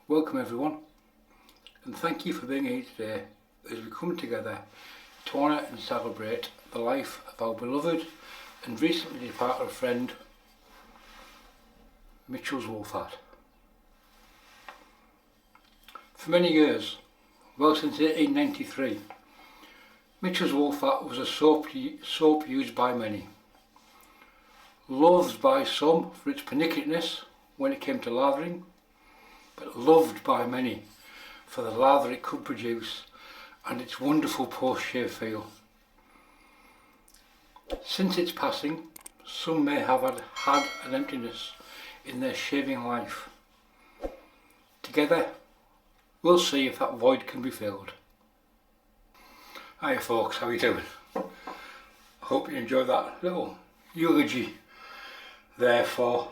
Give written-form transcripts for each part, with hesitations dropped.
Welcome everyone, and thank you for being here today as we come together to honour and celebrate the life of our beloved and recently departed friend Mitchell's Woof. For many years, well since 1893, Mitchell's Woof was a soap used by many, loved by some for its pernicketness when it came to lathering, but loved by many for the lather it could produce and its wonderful post-shave feel. Since its passing, some may have had an emptiness in their shaving life. Together, we'll see if that void can be filled. Hiya folks, how are you doing? I hope you enjoyed that little eulogy there for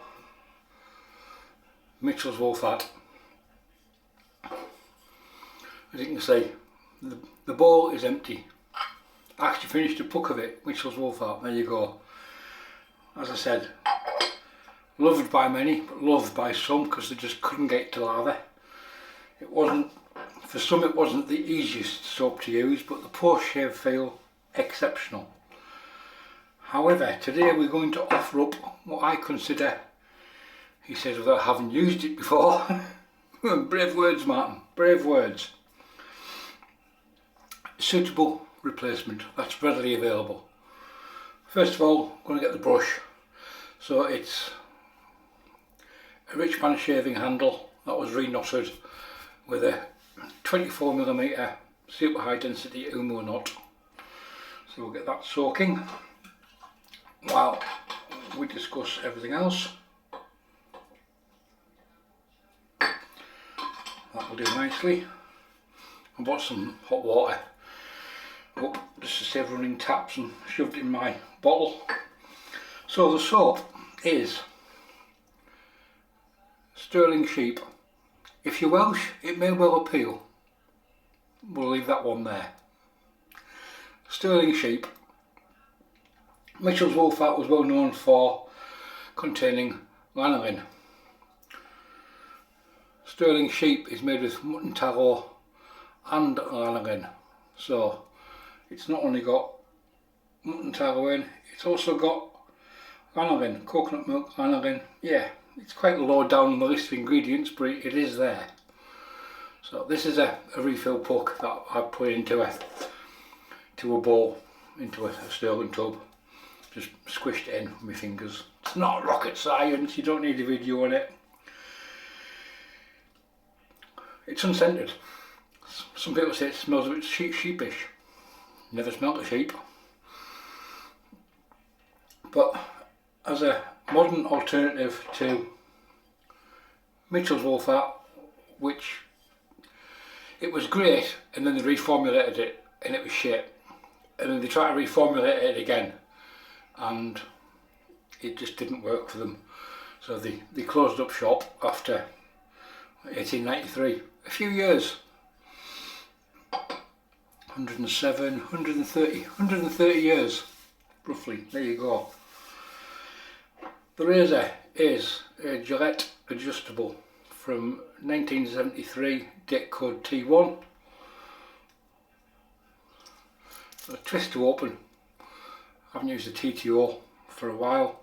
Mitchell's Woof. As you can see, the bowl is empty. I actually finished a puck of it, Mitchell's Woof. There you go. As I said, loved by many, but loved by some because they just couldn't get it to lather. It wasn't, for some it wasn't the easiest soap to use, but the post-shave feel exceptional. However, today we're going to offer up what I consider, he says without having used it before, brave words Martin, brave words. Suitable replacement that's readily available. First of all, I'm going to get the brush. So it's a Richmond shaving handle that was re-knotted with a 24mm super high density Oumo knot. So we'll get that soaking while we discuss everything else. That will do nicely. I bought some hot water up just to save running taps and shoved it in my bottle. So the soap is Stirling Sheep. If you're Welsh, it may well appeal. We'll leave that one there. Stirling Sheep. Mitchell's Woof was well known for containing lanolin. Stirling Sheep is made with mutton tallow and lanolin. So it's not only got mutton tallow in, it's also got lanolin, coconut milk, lanolin. Yeah, it's quite low down on the list of ingredients, but it is there. So this is a refill puck that I put into a bowl, into a Stirling tub. Just squished it in with my fingers. It's not rocket science, you don't need a video on it. It's unscented. Some people say it smells a bit sheepish. Never smelled a sheep. But as a modern alternative to Mitchell's Woof, which it was great, and then they reformulated it and it was shit, and then they tried to reformulate it again and it just didn't work for them. So they closed up shop after 1893. A few years. 107, 130 years, roughly. There you go. The razor is a Gillette Adjustable from 1973, date code T1. A twist to open. I haven't used a TTO for a while.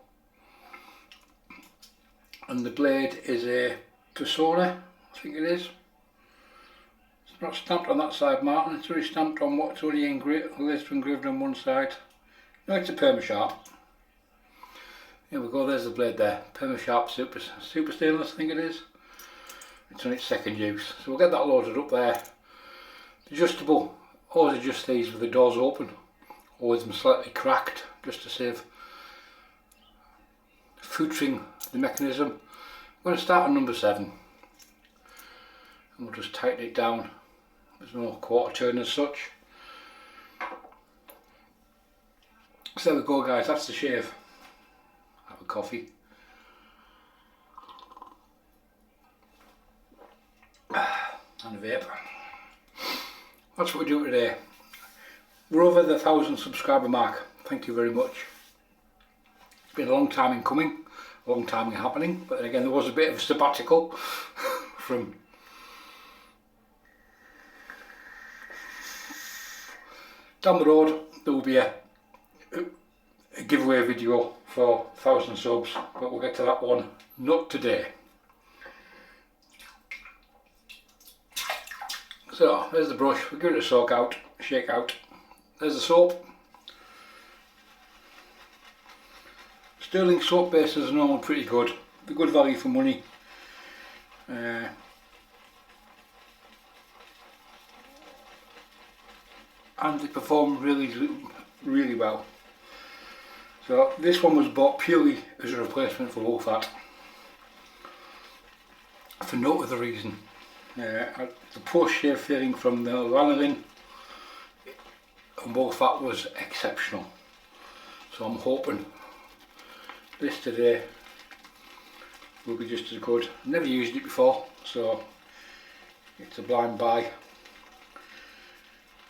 And the blade is a Persona, I think it is. It's not stamped on that side, Martin. It's already stamped on what's already engraved on one side. No, it's a Perma-Sharp. Here we go, there's the blade there. Perma-Sharp super stainless, I think it is. It's on its second use. So we'll get that loaded up there. Adjustable, always adjust these with the doors open, or with them slightly cracked, just to save featuring the mechanism. I'm going to start on number 7. And we'll just tighten it down. There's no quarter turn as such. So there we go guys, that's the shave. Have a coffee. And a vape. That's what we're doing today. We're over the 1,000 subscriber mark. Thank you very much. It's been a long time in coming, a long time in happening, but then again there was a bit of a sabbatical from Down the road there will be a giveaway video for 1,000 subs, but we'll get to that one not today. So there's the brush, we'll give it a shake out. There's the soap. Stirling soap bases are normally pretty good. They're good value for money. And they perform really well. So this one was bought purely as a replacement for Woof for no other reason. The post shave feeling from the lanolin and Woof was exceptional. So I'm hoping this today will be just as good. I've never used it before, so it's a blind buy.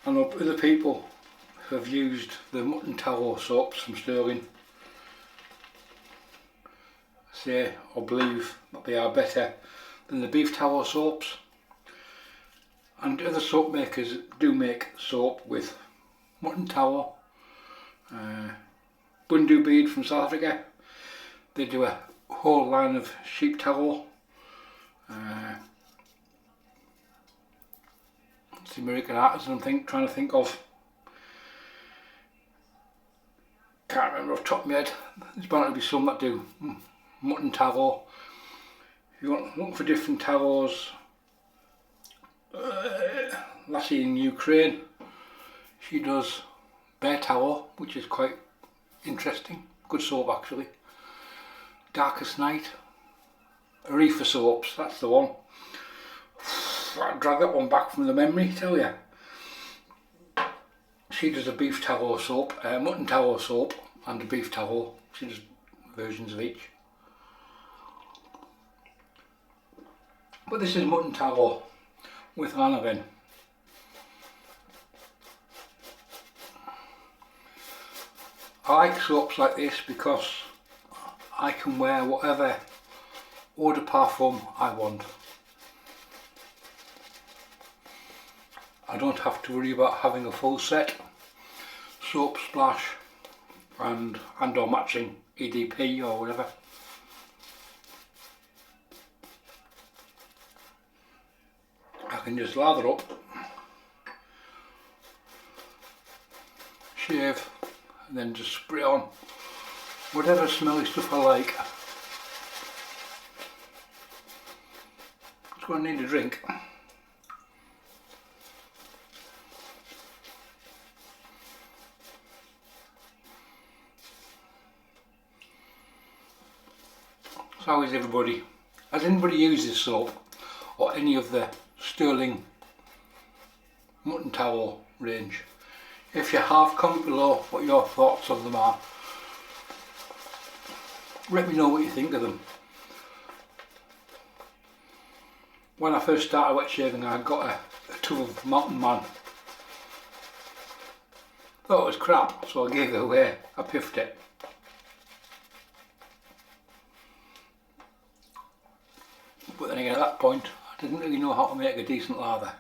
I know other people who have used the mutton tallow soaps from Stirling say or believe that they are better than the beef tallow soaps, and other soap makers do make soap with mutton tallow. Bundu Bead from South Africa, they do a whole line of sheep tallow. It's the American Artisan trying to think of. Can't remember off the top of my head. There's bound to be some that do mutton tallow. If you want to look for different tallows, lassie in Ukraine, she does bear tallow, which is quite interesting. Good soap actually. Darkest Night, Aretha soaps, that's the one. I drag that one back from the memory, tell you. She does a beef tallow soap, mutton tallow soap and a beef tallow. She does versions of each. But this is mutton tallow with lanolin. I like soaps like this because I can wear whatever eau de parfum I want. I don't have to worry about having a full set, soap splash and or matching EDP or whatever. I can just lather up, shave and then just spray on whatever smelly stuff I like. Just going to need a drink. So how is everybody? Has anybody used this soap or any of the Stirling mutton tallow range? If you have, comment below what your thoughts on them are. Let me know what you think of them. When I first started wet shaving, I got a tub of Mountain Man. Thought it was crap, so I gave it away. I piffed it. But then again, at that point, I didn't really know how to make a decent lather.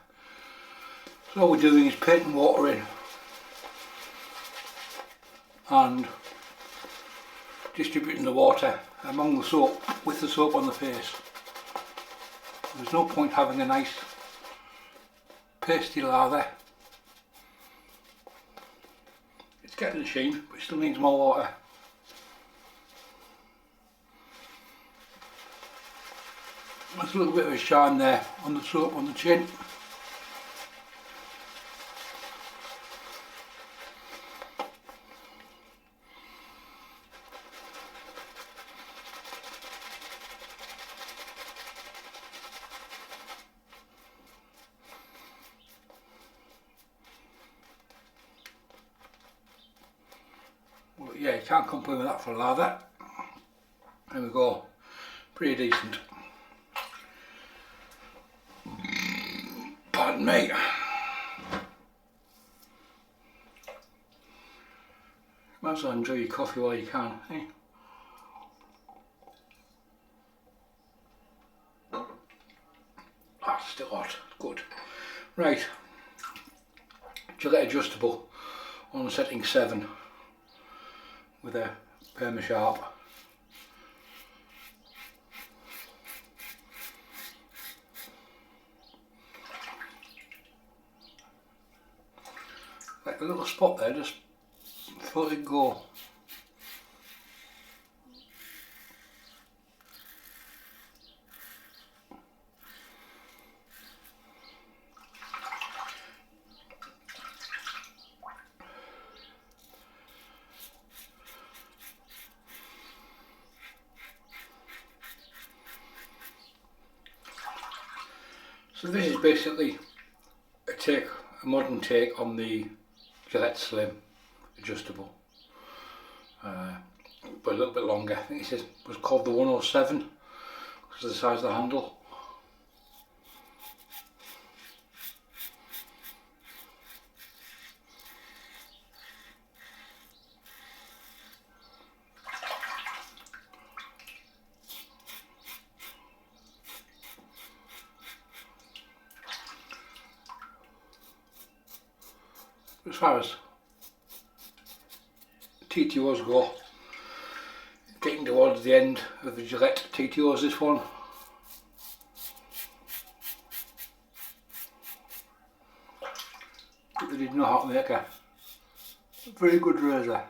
So all we're doing is painting water in and distributing the water among the soap, with the soap on the face. There's no point having a nice pasty lather. It's getting a sheen, but it still needs more water. There's a little bit of a shine there on the soap on the chin. Well, yeah, you can't complain with that for a lather. There we go, pretty decent. Pardon me. Might as well enjoy your coffee while you can, eh? That's still hot, good. Right, Gillette Adjustable. on setting 7 with a Perma-Sharp. Like a little spot there, just thought it'd go. So this is basically a modern take on the Gillette Slim Adjustable, but a little bit longer. I think it was called the 107 because of the size of the handle. As far as TTOs go, getting towards the end of the Gillette TTOs, this one. But they did know how to make a very good razor.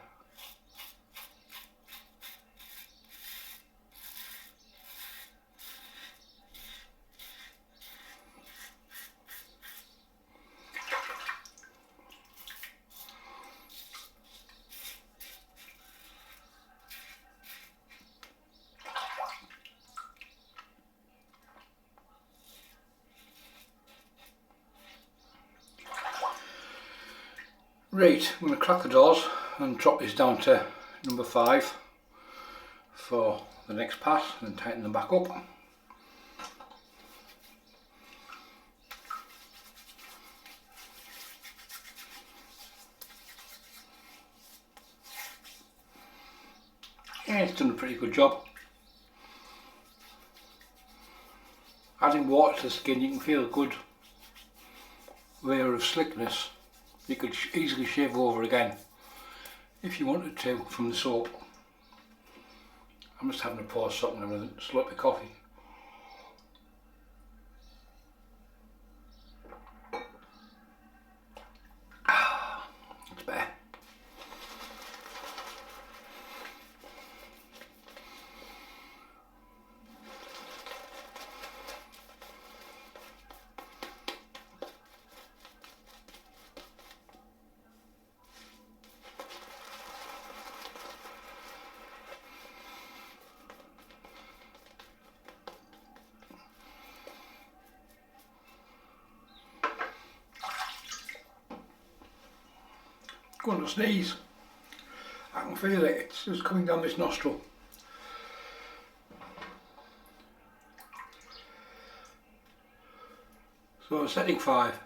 Right, I'm going to crack the doors and drop this down to number 5 for the next pass and tighten them back up. Yeah, it's done a pretty good job. Adding water to the skin, you can feel a good layer of slickness. You could easily shave over again if you wanted to from the soap. I'm just having a pour something with a sloppy coffee. It's better. Going to sneeze. I can feel it, it's just coming down this nostril. So setting 5.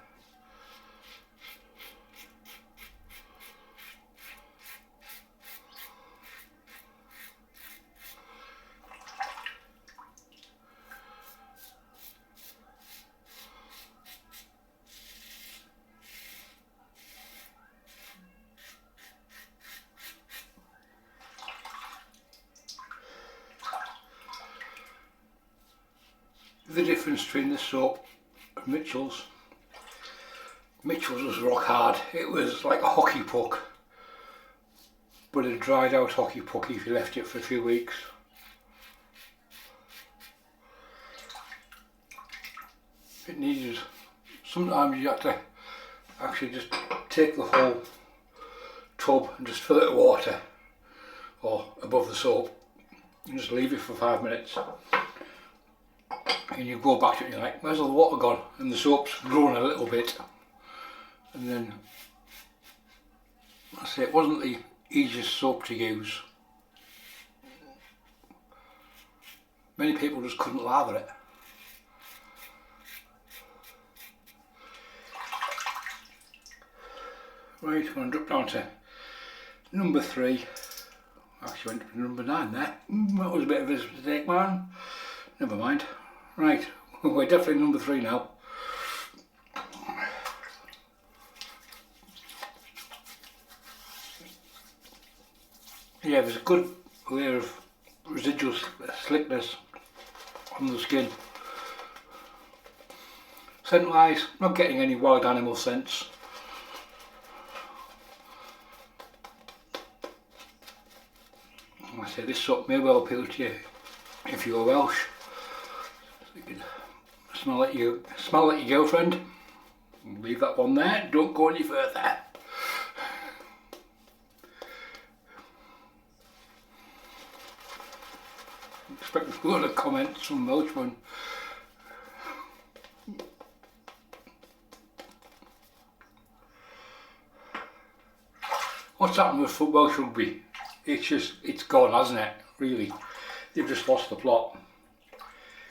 The difference between this soap and Mitchell's was rock hard. It was like a hockey puck, but a dried out hockey puck if you left it for a few weeks. It needed, sometimes you had to actually just take the whole tub and just fill it with water or above the soap and just leave it for 5 minutes. And you go back to it and you're like, where's all the water gone? And the soap's grown a little bit. And then, I say, it wasn't the easiest soap to use. Many people just couldn't lather it. Right, I'm going to drop down to number 3. Actually went to number 9 there. That was a bit of a mistake, man. Never mind. Right, we're definitely number 3 now. Yeah, there's a good layer of residual slickness on the skin. Scent wise, not getting any wild animal scents. I say this soap may well appeal to you if you're Welsh. You can smell like your girlfriend. Leave that one there, don't go any further. Expect a lot of comments from Welshmen. What's happened with Welsh rugby? It's gone, hasn't it? Really, they've just lost the plot.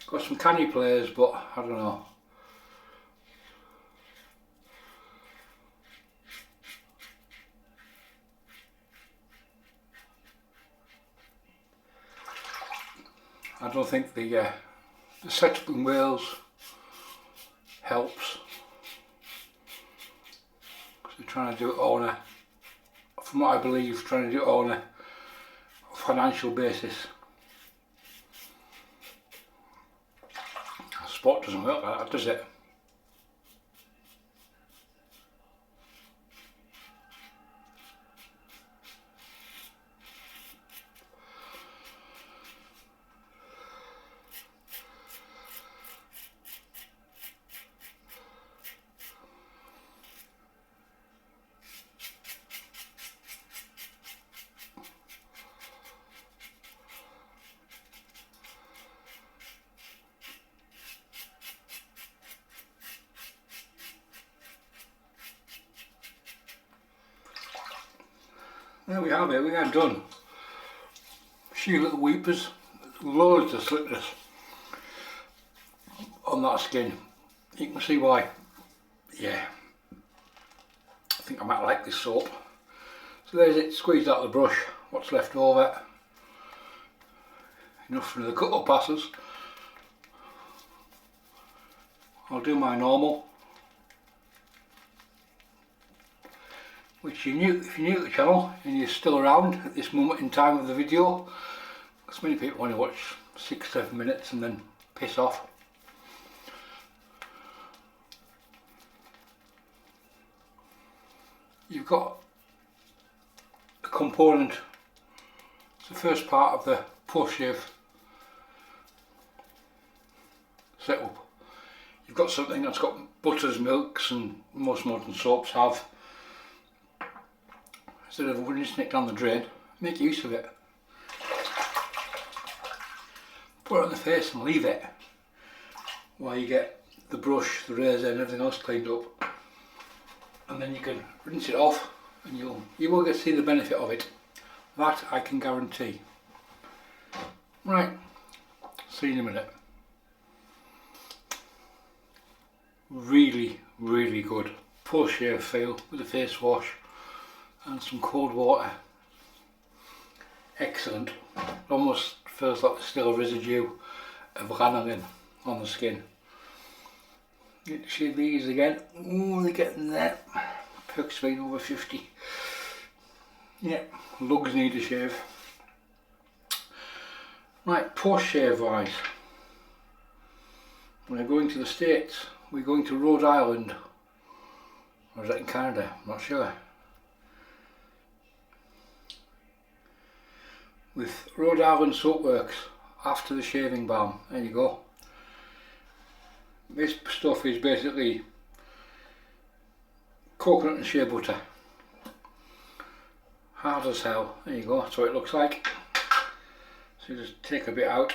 Got some canny players, but I don't know. I don't think the setup in Wales helps, because they're trying to do it on a, from what I believe, trying to do it on a financial basis. Sport doesn't work like that, does it? There we have it, we are done. See little weepers, loads of slickness on that skin. You can see why. Yeah, I think I might like this soap. So there's it, squeezed out the brush, what's left over. Enough for the couple passes. I'll do my normal. Which if you're new to the channel and you're still around at this moment in time of the video, because many people only watch 6-7 minutes and then piss off. You've got a component, it's the first part of the post-shave setup. You've got something that's got butters, milks, and most modern soaps have. Instead of rinsing it down the drain, make use of it. Put it on the face and leave it while you get the brush, the razor and everything else cleaned up. And then you can rinse it off and you will get to see the benefit of it. That I can guarantee. Right, see you in a minute. Really, really good post-shave feel with a face wash and some cold water. Excellent. It almost feels like there's still a residue of lanolin on the skin. Get to shave these again. Ooh, they're getting there. Perk's been over 50. Yeah, lugs need a shave. Right, post-shave wise, we're going to the States. We're going to Rhode Island. Or is that in Canada? I'm not sure. With Rhode Island Soapworks, after the shaving balm. There you go. This stuff is basically coconut and shea butter. Hard as hell. There you go, that's what it looks like. So you just take a bit out.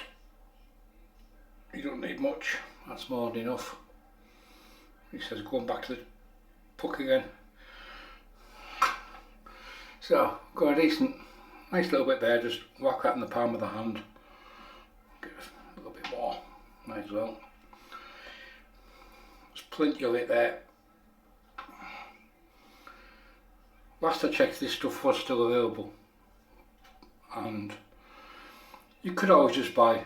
You don't need much, that's more than enough. He says going back to the puck again. So, got a decent, nice little bit there, just whack that in the palm of the hand. Get a little bit more, might as well. There's plenty of it there. Last I checked, this stuff was still available. And you could always just buy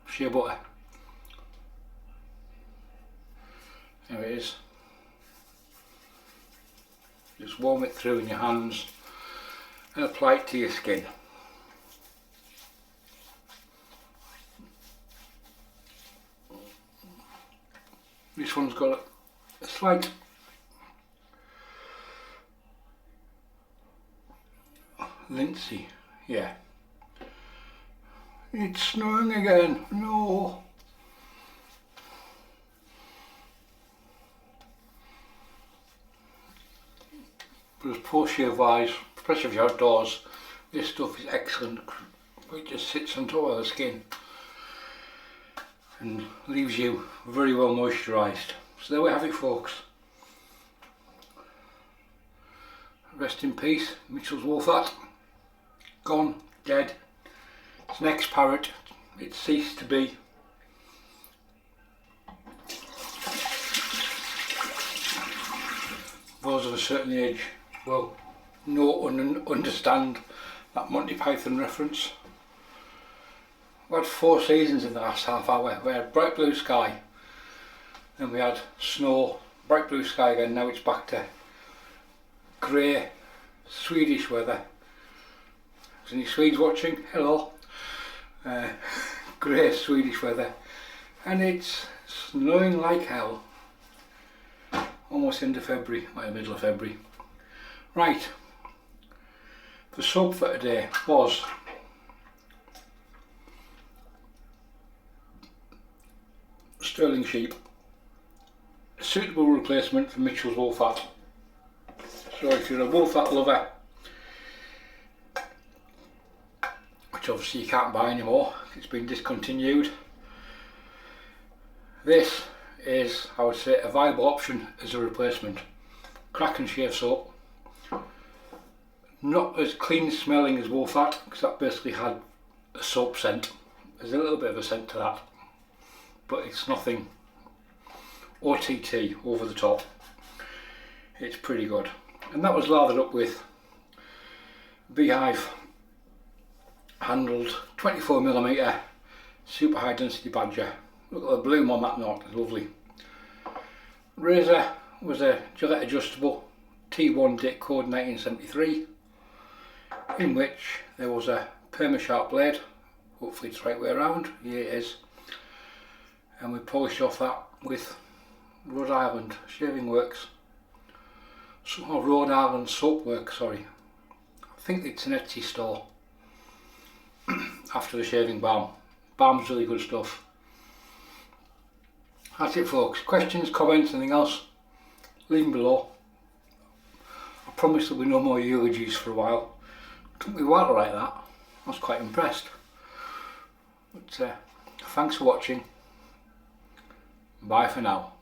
shea butter. There it is. Just warm it through in your hands and apply it to your skin. This one's got a slight Lindsay, yeah. It's snowing again, no. But as post-shave wise, especially if you're outdoors, this stuff is excellent. It just sits on top of the skin and leaves you very well moisturised. So there we have it, folks. Rest in peace, Mitchell's Wolfat. Gone, dead. It's an ex-parrot. It ceased to be. Those of a certain age will know and understand that Monty Python reference. We had 4 seasons in the last half hour. We had bright blue sky, then we had snow, bright blue sky again. Now it's back to grey Swedish weather. Is any Swedes watching? Hello. Grey Swedish weather, and it's snowing like hell. Almost into February, by the middle of February. Right, the soap for today was Stirling Sheep, a suitable replacement for Mitchell's Wolfat. So if you're a Wolfat lover, which obviously you can't buy anymore, it's been discontinued, this is, I would say, a viable option as a replacement. Crack and shave soap. Not as clean smelling as Wolfat, because that basically had a soap scent. There's a little bit of a scent to that, but it's nothing OTT over the top. It's pretty good. And that was lathered up with Beehive handled 24mm super high density badger. Look at the bloom on that knot, it's lovely. Razor was a Gillette Adjustable T1 date code 1973, in which there was a Perma-Sharp blade. Hopefully it's the right way around, here it is. And we polished off that with Rhode Island Shaving Works. Rhode Island Soapworks, sorry. I think it's an Etsy store. After the shaving balm. Balm's really good stuff. That's it, folks. Questions, comments, anything else, leave them below. I promise there'll be no more eulogies for a while. It took me a while to write that. I was quite impressed. But thanks for watching. Bye for now.